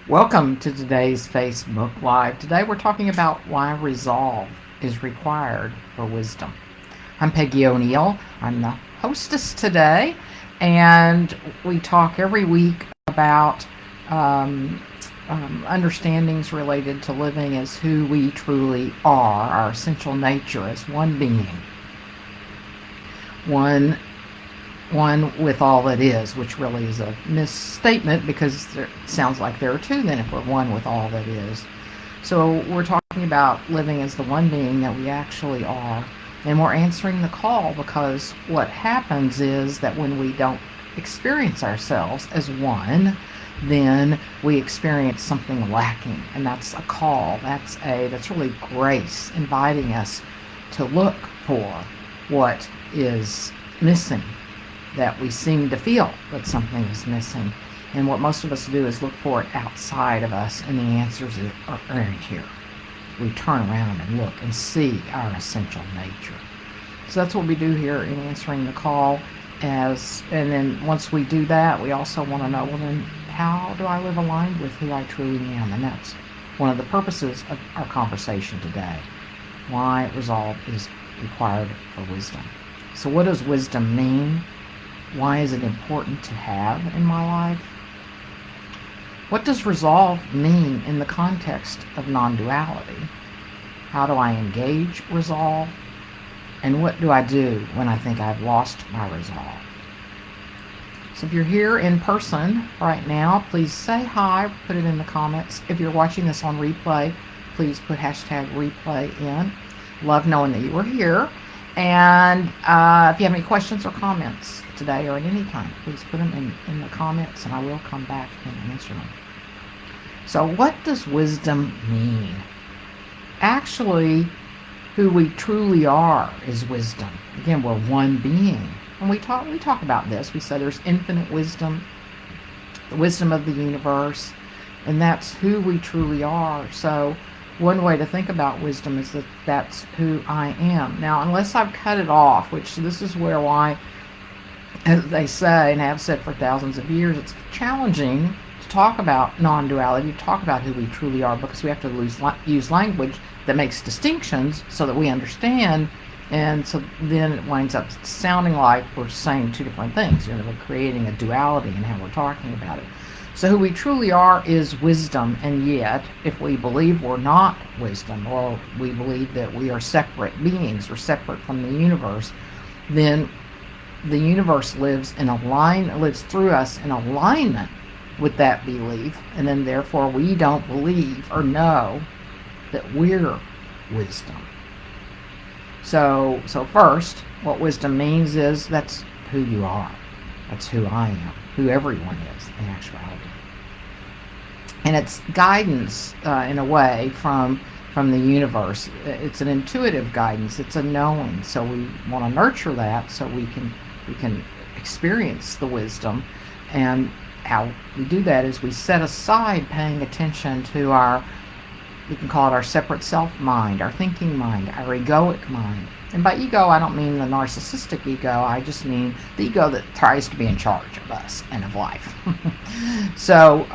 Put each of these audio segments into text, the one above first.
Welcome to today's Facebook Live. Today we're talking about why resolve is required for wisdom. I'm Peggy O'Neill. I'm the hostess today, and we talk every week about understandings related to living as who we truly are, our essential nature as one being, one with all that is, which really is a misstatement because it sounds like there are two then if we're one with all that is. So we're talking about living as the one being that we actually are, and we're answering the call because what happens is that when we don't experience ourselves as one, then we experience something lacking, and that's a call. That's really grace inviting us to look for what is missing, that we seem to feel that something is missing. And what most of us do is look for it outside of us, and the answers are in here. We turn around and look and see our essential nature. So that's what we do here in answering the call. And then once we do that, we also want to know, well then, how do I live aligned with who I truly am? And that's one of the purposes of our conversation today. Why resolve is required for wisdom. So what does wisdom mean? Why is it important to have in my life? What does resolve mean in the context of non-duality? How do I engage resolve? And what do I do when I think I've lost my resolve? So if you're here in person right now, please say hi, put it in the comments. If you're watching this on replay, please put hashtag replay in. Love knowing that you were here. And if you have any questions or comments today or at any time, please put them in the comments and I will come back and answer them. So what does wisdom mean? Actually, who we truly are is wisdom. Again, we're one being. And we talk about this. We say there's infinite wisdom, the wisdom of the universe, and that's who we truly are. So one way to think about wisdom is that that's who I am. Now, unless I've cut it off, which this is why, as they say and have said for thousands of years, it's challenging to talk about non-duality, to talk about who we truly are, because we have to use language that makes distinctions so that we understand. And so then it winds up sounding like we're saying two different things. We're creating a duality in how we're talking about it. So who we truly are is wisdom, and yet if we believe we're not wisdom, or we believe that we are separate beings or separate from the universe, then the universe lives through us in alignment with that belief, and then therefore we don't believe or know that we're wisdom. So first, what wisdom means is that's who you are. That's who I am, who everyone is in actuality. And it's guidance in a way from the universe. It's an intuitive guidance. It's a knowing. So we want to nurture that so we can experience the wisdom. And how we do that is we set aside paying attention to we can call it our separate self mind, our thinking mind, our egoic mind. And by ego, I don't mean the narcissistic ego. I just mean the ego that tries to be in charge of us and of life. So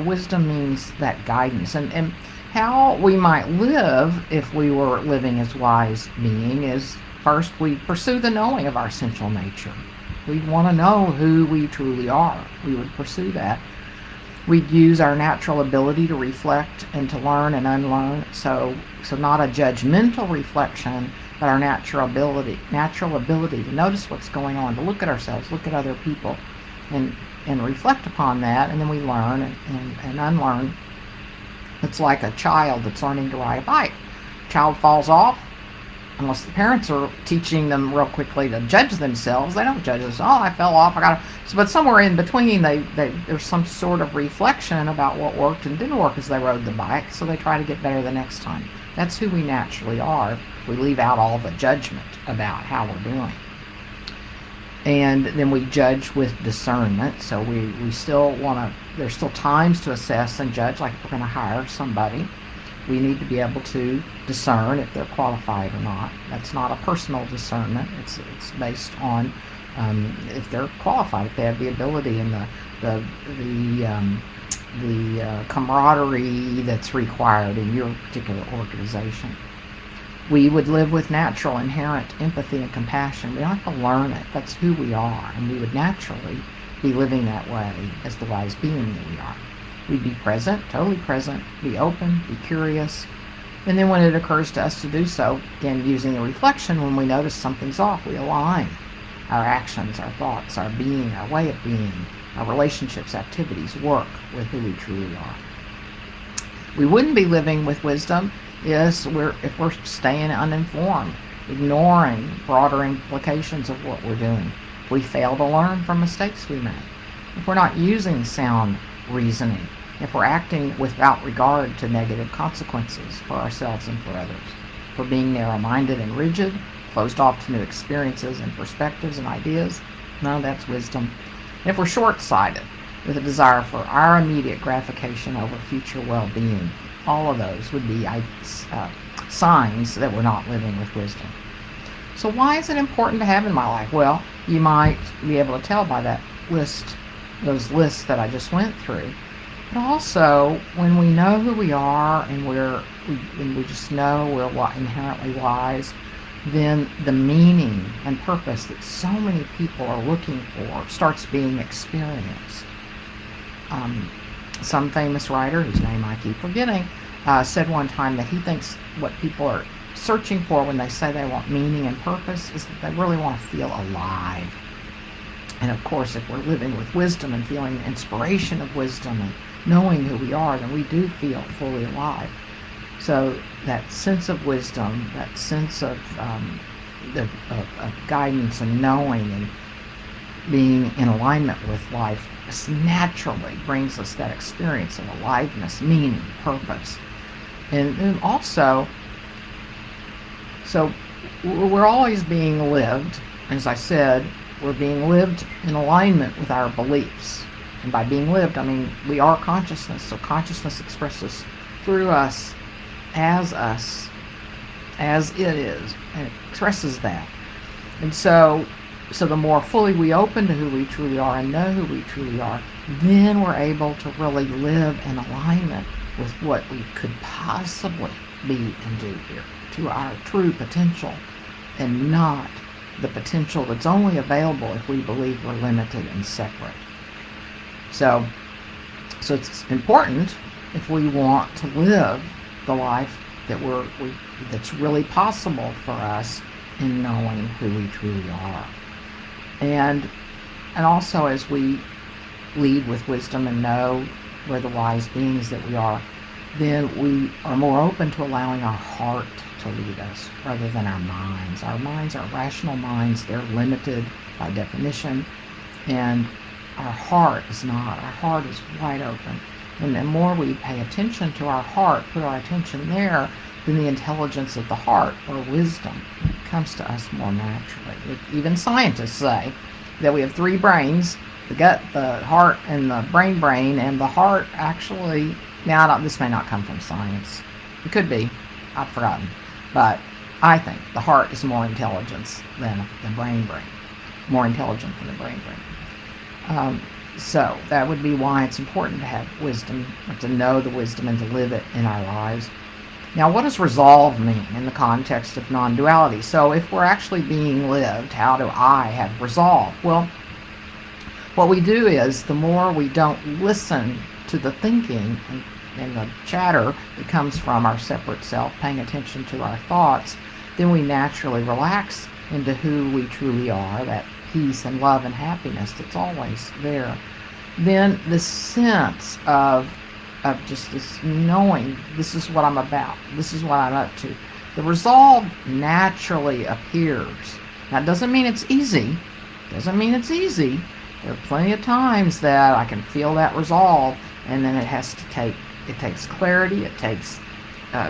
wisdom means that guidance. And how we might live if we were living as wise being is, first, we pursue the knowing of our essential nature. We'd want to know who we truly are. We would pursue that. We'd use our natural ability to reflect and to learn and unlearn. So not a judgmental reflection, but our natural ability to notice what's going on, to look at ourselves, look at other people, and reflect upon that, and then we learn and unlearn. It's like a child that's learning to ride a bike. Child falls off, unless the parents are teaching them real quickly to judge themselves. They don't judge us. Oh, I fell off. But somewhere in between, there's some sort of reflection about what worked and didn't work as they rode the bike. So they try to get better the next time. That's who we naturally are. If we leave out all the judgment about how we're doing, and then we judge with discernment. So we still want to. There's still times to assess and judge. Like if we're going to hire somebody, we need to be able to discern if they're qualified or not. That's not a personal discernment. It's based on if they're qualified, if they have the ability and the camaraderie that's required in your particular organization. We would live with natural, inherent empathy and compassion. We don't have to learn it. That's who we are, and we would naturally be living that way as the wise being that we are. We'd be present, totally present, be open, be curious, and then when it occurs to us to do so, again, using the reflection, when we notice something's off, we align our actions, our thoughts, our being, our way of being, our relationships, activities, work with who we truly are. We wouldn't be living with wisdom if we're staying uninformed, ignoring broader implications of what we're doing. If we fail to learn from mistakes we make, if we're not using sound reasoning, if we're acting without regard to negative consequences for ourselves and for others, if we're being narrow-minded and rigid, closed off to new experiences and perspectives and ideas, none of that's wisdom. And if we're short-sighted, with a desire for our immediate gratification over future well-being, all of those would be signs that we're not living with wisdom. So why is it important to have in my life? Well, you might be able to tell by that list, those lists that I just went through. But also, when we know who we are and we just know we're inherently wise, then the meaning and purpose that so many people are looking for starts being experienced. Some famous writer, whose name I keep forgetting, said one time that he thinks what people are searching for when they say they want meaning and purpose is that they really want to feel alive. And of course, if we're living with wisdom and feeling the inspiration of wisdom and knowing who we are, then we do feel fully alive. So that sense of wisdom, that sense of guidance and knowing and being in alignment with life just naturally brings us that experience of aliveness, meaning, purpose. And also, so we're always being lived. As I said, we're being lived in alignment with our beliefs. And by being lived, I mean we are consciousness. So consciousness expresses through us, as it is, and it expresses that. And so the more fully we open to who we truly are and know who we truly are, then we're able to really live in alignment with what we could possibly be and do here, to our true potential, and not the potential that's only available if we believe we're limited and separate. So it's important, if we want to live the life that that's really possible for us in knowing who we truly are. And also, as we lead with wisdom and know we're the wise beings that we are, then we are more open to allowing our heart to lead us rather than our minds. Our minds are rational minds. They're limited by definition. And our heart is not. Our heart is wide open. And the more we pay attention to our heart, put our attention there, then the intelligence of the heart, or wisdom, comes to us more naturally. Even scientists say that we have three brains: the gut, the heart, and the brain. And the heart actually, now this may not come from science. It could be. I've forgotten. But I think the heart is more intelligence than the brain. More intelligent than the brain. So that would be why it's important to have wisdom, to know the wisdom and to live it in our lives. Now, what does resolve mean in the context of non-duality? So if we're actually being lived, how do I have resolve? Well, what we do is, the more we don't listen to the thinking and the chatter that comes from our separate self, paying attention to our thoughts, then we naturally relax into who we truly are, that peace and love and happiness that's always there. Then the sense of just this knowing, this is what I'm about, this is what I'm up to, the resolve naturally appears. Now, it doesn't mean it's easy. There are plenty of times that I can feel that resolve, and then it takes clarity, it takes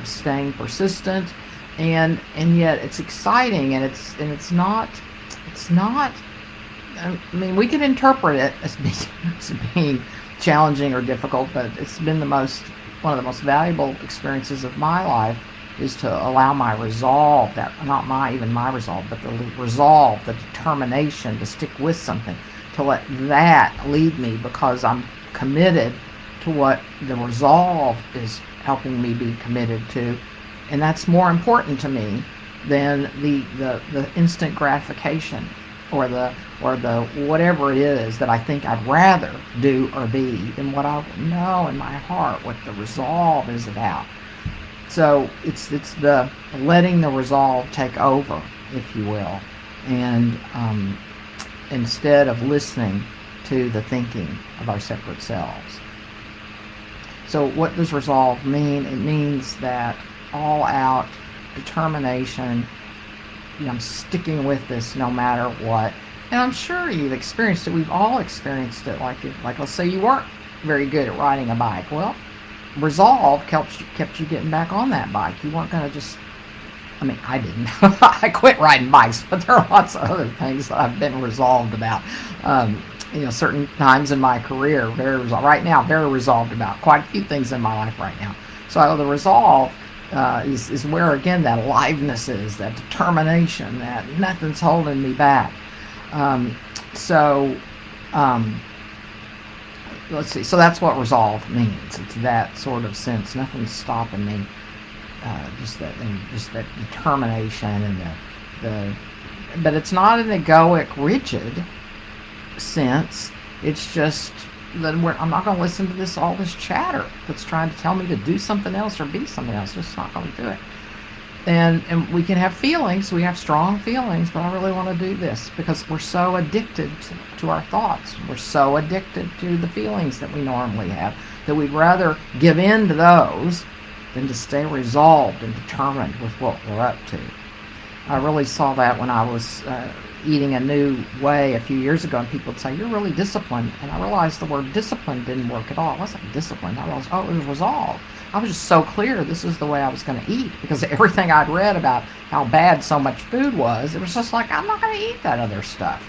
staying persistent, and yet it's exciting, and it's not. I mean, we can interpret it as being challenging or difficult, but it's been one of the most valuable experiences of my life, is to allow my resolve, not even my resolve, but the resolve, the determination to stick with something, to let that lead me, because I'm committed to what the resolve is helping me be committed to, and that's more important to me than the instant gratification or the whatever it is that I think I'd rather do or be than what I know in my heart what the resolve is about. So it's the letting the resolve take over, if you will, and instead of listening to the thinking of our separate selves. So what does resolve mean? It means that all-out determination. I'm sticking with this no matter what. And I'm sure you've experienced it. We've all experienced it. Like let's say you weren't very good at riding a bike. Well, resolve kept you getting back on that bike. You weren't going to just, I didn't. I quit riding bikes, but there are lots of other things that I've been resolved about. Certain times in my career, right now, very resolved about quite a few things in my life right now. So the resolve is where, again, that aliveness is, that determination, that nothing's holding me back. Let's see. So that's what resolve means. It's that sort of sense. Nothing's stopping me. Just that determination and but it's not an egoic, rigid sense. It's just that I'm not going to listen to all this chatter that's trying to tell me to do something else or be something else. Just not going to do it. And we can have feelings. We have strong feelings, but I really want to do this because we're so addicted to our thoughts. We're so addicted to the feelings that we normally have that we'd rather give in to those than to stay resolved and determined with what we're up to. I really saw that when I was eating a new way a few years ago, and people would say, "You're really disciplined." And I realized the word discipline didn't work at all. It wasn't discipline. I realized, it was resolve. I was just so clear this is the way I was going to eat, because everything I'd read about how bad so much food was, it was just like, I'm not going to eat that other stuff.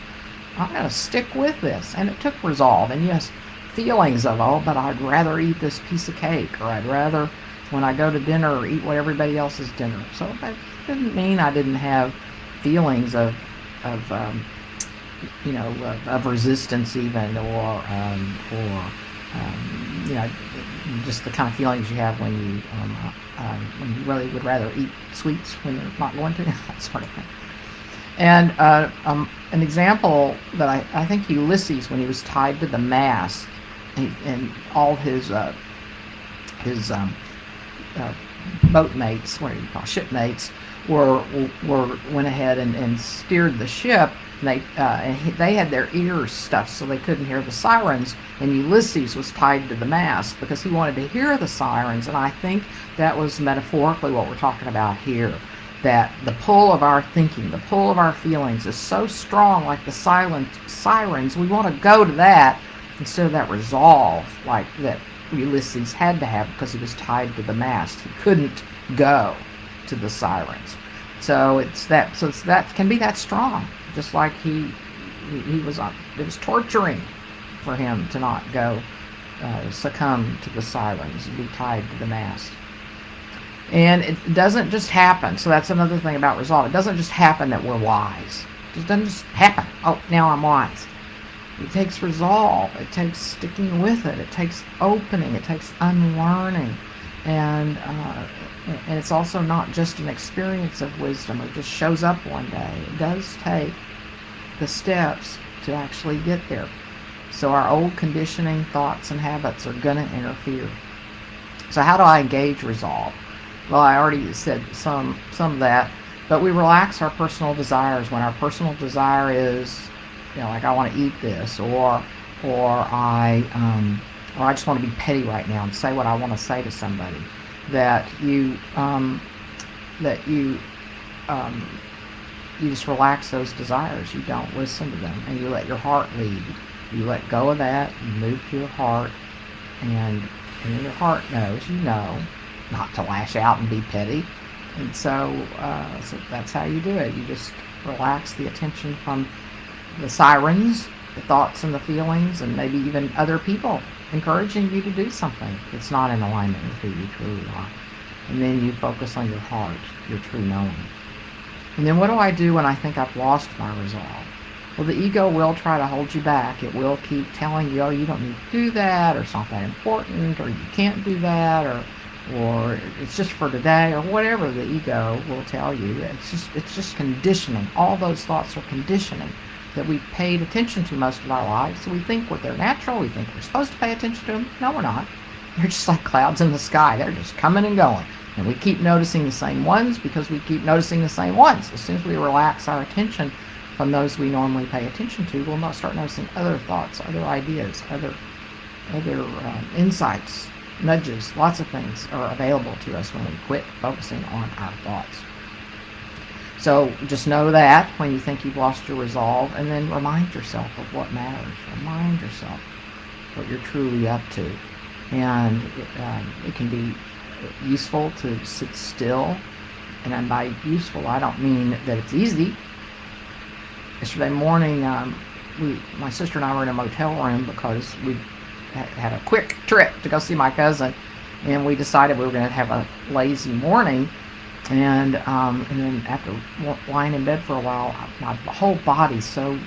I'm going to stick with this. And it took resolve. And yes, feelings of, but I'd rather eat this piece of cake, or I'd rather, when I go to dinner, eat what everybody else's dinner. So that didn't mean I didn't have feelings of resistance even, or just the kind of feelings you have when you really would rather eat sweets when you're not going to, that sort of thing. And an example that I think Ulysses, when he was tied to the mast, and all his boatmates, what do you call shipmates, went ahead and steered the ship. And they had their ears stuffed so they couldn't hear the sirens, and Ulysses was tied to the mast because he wanted to hear the sirens. And I think that was metaphorically what we're talking about here, that the pull of our thinking, the pull of our feelings is so strong, like the silent sirens. We want to go to that instead of that resolve like that Ulysses had to have because he was tied to the mast. He couldn't go to the sirens. So it's that can be that strong. Just like he was on, it was torturing for him to not go succumb to the sirens and be tied to the mast. And it doesn't just happen. So that's another thing about resolve. It doesn't just happen that we're wise. It doesn't just happen. Oh, now I'm wise. It takes resolve. It takes sticking with it. It takes opening. It takes unlearning. And it's also not just an experience of wisdom. It just shows up one day. It does take the steps to actually get there. So our old conditioning, thoughts, and habits are going to interfere. So how do I engage resolve? Well, I already said some of that, but we relax our personal desires when our personal desire is, like I want to eat this, or I just want to be petty right now and say what I want to say to somebody. That you just relax those desires. You don't listen to them, and you let your heart lead. You let go of that. You move to your heart, and your heart knows, not to lash out and be petty. And so that's how you do it. You just relax the attention from the sirens, the thoughts and the feelings, and maybe even other people encouraging you to do something that's not in alignment with who you truly are. And then you focus on your heart, your true knowing. And then what do I do when I think I've lost my resolve? Well, the ego will try to hold you back. It will keep telling you, oh, you don't need to do that, or it's not that important, or you can't do that, or it's just for today, or whatever the ego will tell you. It's just conditioning. All those thoughts are conditioning that we paid attention to most of our lives. So we think they're natural. We think we're supposed to pay attention to them. No, we're not. They're just like clouds in the sky. They're just coming and going. And we keep noticing the same ones because we keep noticing the same ones. As soon as we relax our attention from those we normally pay attention to, we'll not start noticing other thoughts, other ideas, other insights, nudges. Lots of things are available to us when we quit focusing on our thoughts. So just know that when you think you've lost your resolve, and then remind yourself of what matters. Remind yourself what you're truly up to. And it can be useful to sit still. And by useful, I don't mean that it's easy. Yesterday morning, my sister and I were in a motel room because we had a quick trip to go see my cousin, and we decided we were going to have a lazy morning. And then after lying in bed for a while, my whole body so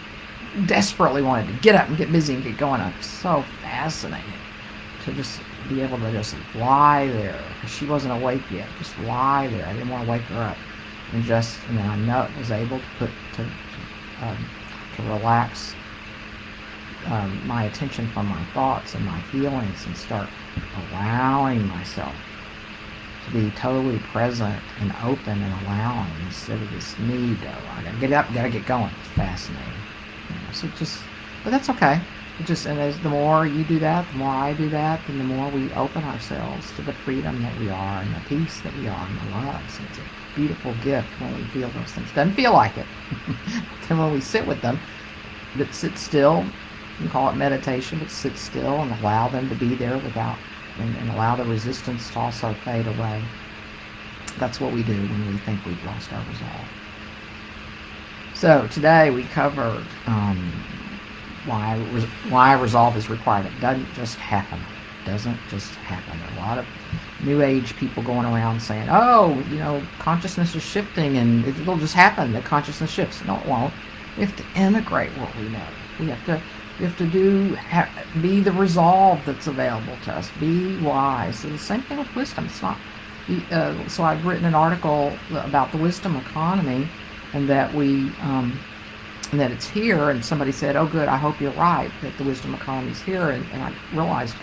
desperately wanted to get up and get busy and get going. It's so fascinating to just be able to just lie there, because she wasn't awake yet. Just lie there. I didn't want to wake her up, and then I was able to relax my attention from my thoughts and my feelings, and start allowing myself to be totally present and open and allowing, instead of this need to, I gotta get up, gotta get going. It's fascinating. But that's okay. And as the more you do that, the more I do that, then the more we open ourselves to the freedom that we are, and the peace that we are, and the love. So it's a beautiful gift when we feel those things. Doesn't feel like it. Then when we sit with them, but sit still, you can call it meditation, but sit still and allow them to be there and allow the resistance to also fade away. That's what we do when we think we've lost our resolve. So today we covered why resolve is required. It doesn't just happen. There are a lot of New Age people going around saying, oh, consciousness is shifting and it'll just happen that consciousness shifts. No, it won't. We have to integrate what we know. We have to be the resolve that's available to us. Be wise. So the same thing with wisdom. It's not. So I've written an article about the wisdom economy, and that that it's here. And somebody said, "Oh, good. I hope you're right that the wisdom economy is here." And I realized,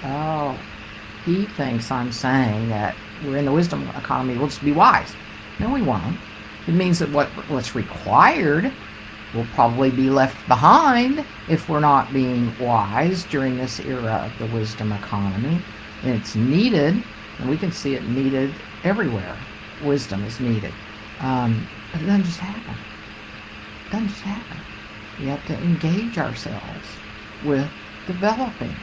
he thinks I'm saying that we're in the wisdom economy. We'll just be wise. No, we won't. It means that what's required will probably be left behind if we're not being wise during this era of the wisdom economy. And it's needed, and we can see it needed everywhere. Wisdom is needed. But it doesn't just happen. We have to engage ourselves with developing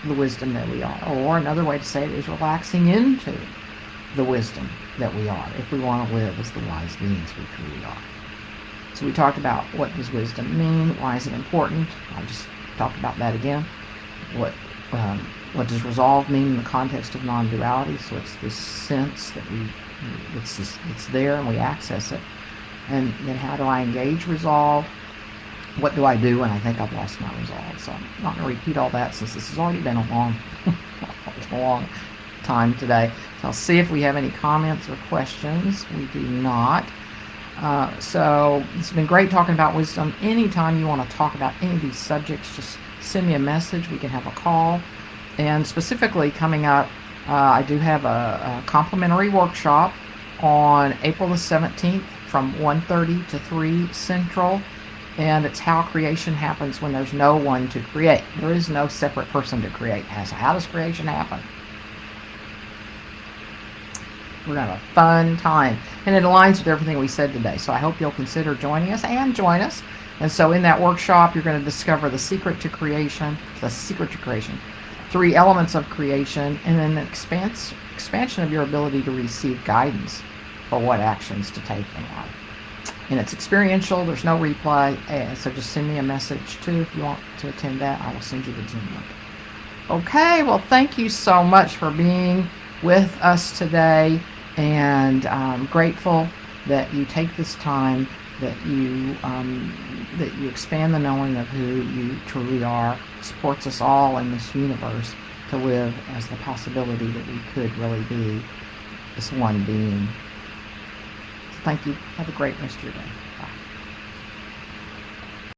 the wisdom that we are. Or another way to say it is relaxing into the wisdom that we are, if we want to live as the wise beings we truly are. So we talked about, what does wisdom mean? Why is it important? I'll just talk about that again. What does resolve mean in the context of non-duality? So it's this sense that it's there and we access it. And then how do I engage resolve? What do I do when I think I've lost my resolve? So I'm not going to repeat all that, since this has already been a long time today. So I'll see if we have any comments or questions. We do not. So it's been great talking about wisdom. Anytime you want to talk about any of these subjects, just send me a message. We can have a call. And specifically coming up, I do have a complimentary workshop on April the 17th from 1:30 to 3 Central. And it's how creation happens when there's no one to create. There is no separate person to create. So how does creation happen? We're going to have a fun time. And it aligns with everything we said today. So I hope you'll consider joining us and join us. And so in that workshop, you're going to discover the secret to creation, 3 elements of creation, and then the expansion of your ability to receive guidance for what actions to take in life. And it's experiential. There's no replay. So just send me a message too if you want to attend that. I will send you the Zoom link. Okay, well, thank you so much for being with us today. And I'm grateful that you take this time that you expand the knowing of who you truly are, supports us all in this universe to live as the possibility that we could really be this one being. So thank you. Have a great rest of your day. Bye.